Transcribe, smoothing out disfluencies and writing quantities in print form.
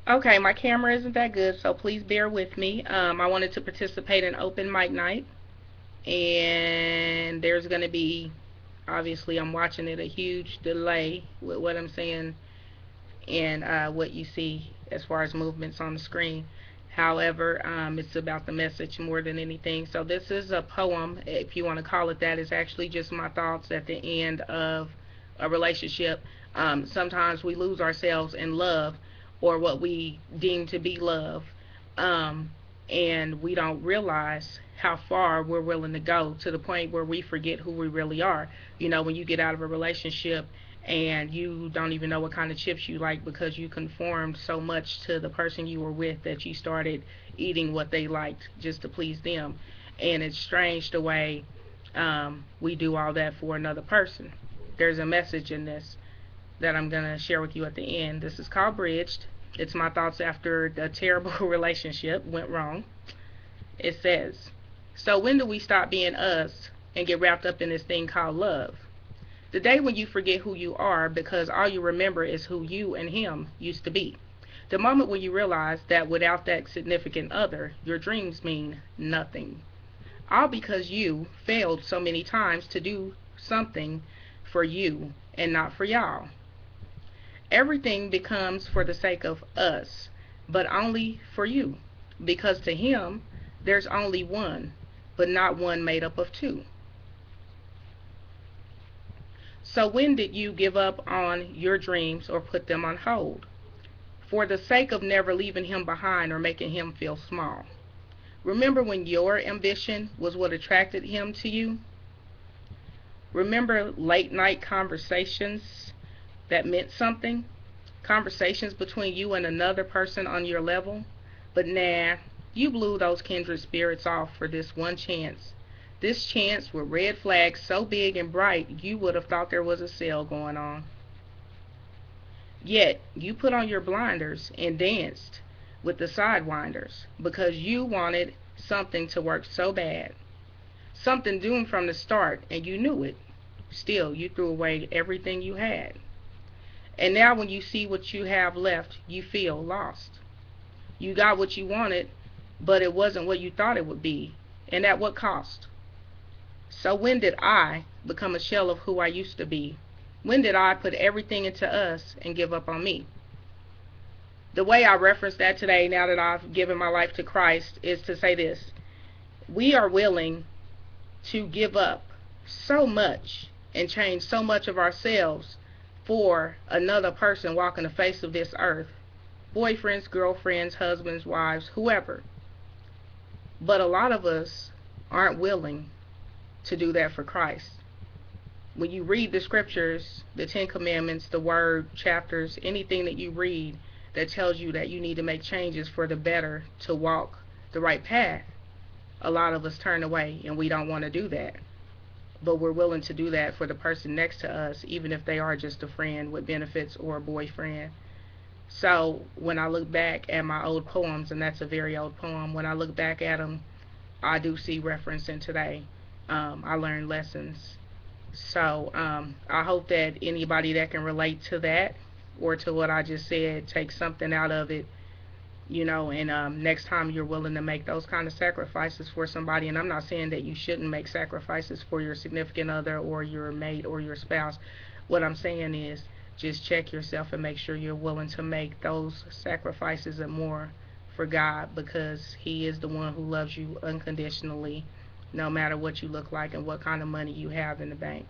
Okay, my camera isn't that good, so please bear with me. I wanted to participate in open mic night, and there's going to be, obviously, I'm watching it, a huge delay with what I'm saying and what you see as far as movements on the screen. However, it's about the message more than anything. So this is a poem, if you want to call it that. It's actually just my thoughts at the end of a relationship. Sometimes we lose ourselves in love or what we deem to be love, um, and we don't realize how far we're willing to go to the point where we forget who we really are. You know, when you get out of a relationship and you don't even know what kind of chips you like because you conformed so much to the person you were with that you started eating what they liked just to please them. And it's strange the way we do all that for another person. There's a message in this that I'm going to share with you at the end. This is called Bridged. It's my thoughts after a terrible relationship went wrong. It says, so when do we stop being us and get wrapped up in this thing called love? The day when you forget who you are because all you remember is who you and him used to be. The moment when you realize that without that significant other, your dreams mean nothing. All because you failed so many times to do something for you and not for y'all. Everything becomes for the sake of us, but only for you. Because to him, there's only one, but not one made up of two. So when did you give up on your dreams or put them on hold? For the sake of never leaving him behind or making him feel small. Remember when your ambition was what attracted him to you? Remember late night conversations that meant something? Conversations between you and another person on your level? But nah, you blew those kindred spirits off for this one chance. This chance with red flags so big and bright you would have thought there was a sale going on. Yet you put on your blinders and danced with the sidewinders because you wanted something to work so bad. Something doomed from the start and you knew it. Still, you threw away everything you had. And now when you see what you have left, you feel lost. You got what you wanted, but it wasn't what you thought it would be. And at what cost? So when did I become a shell of who I used to be? When did I put everything into us and give up on me? The way I reference that today, now that I've given my life to Christ, is to say this. We are willing to give up so much and change so much of ourselves for another person walking the face of this earth. Boyfriends, girlfriends, husbands, wives, whoever. But a lot of us aren't willing to do that for Christ. When you read the scriptures, the Ten Commandments, the Word, chapters, anything that you read that tells you that you need to make changes for the better to walk the right path, a lot of us turn away and we don't want to do that. But we're willing to do that for the person next to us, even if they are just a friend with benefits or a boyfriend. So when I look back at my old poems, and that's a very old poem, when I look back at them, I do see reference in today. I learned lessons. So I hope that anybody that can relate to that or to what I just said takes something out of it, and next time you're willing to make those kind of sacrifices for somebody. And I'm not saying that you shouldn't make sacrifices for your significant other or your mate or your spouse. What I'm saying is just check yourself and make sure you're willing to make those sacrifices and more for God, because he is the one who loves you unconditionally, no matter what you look like and what kind of money you have in the bank.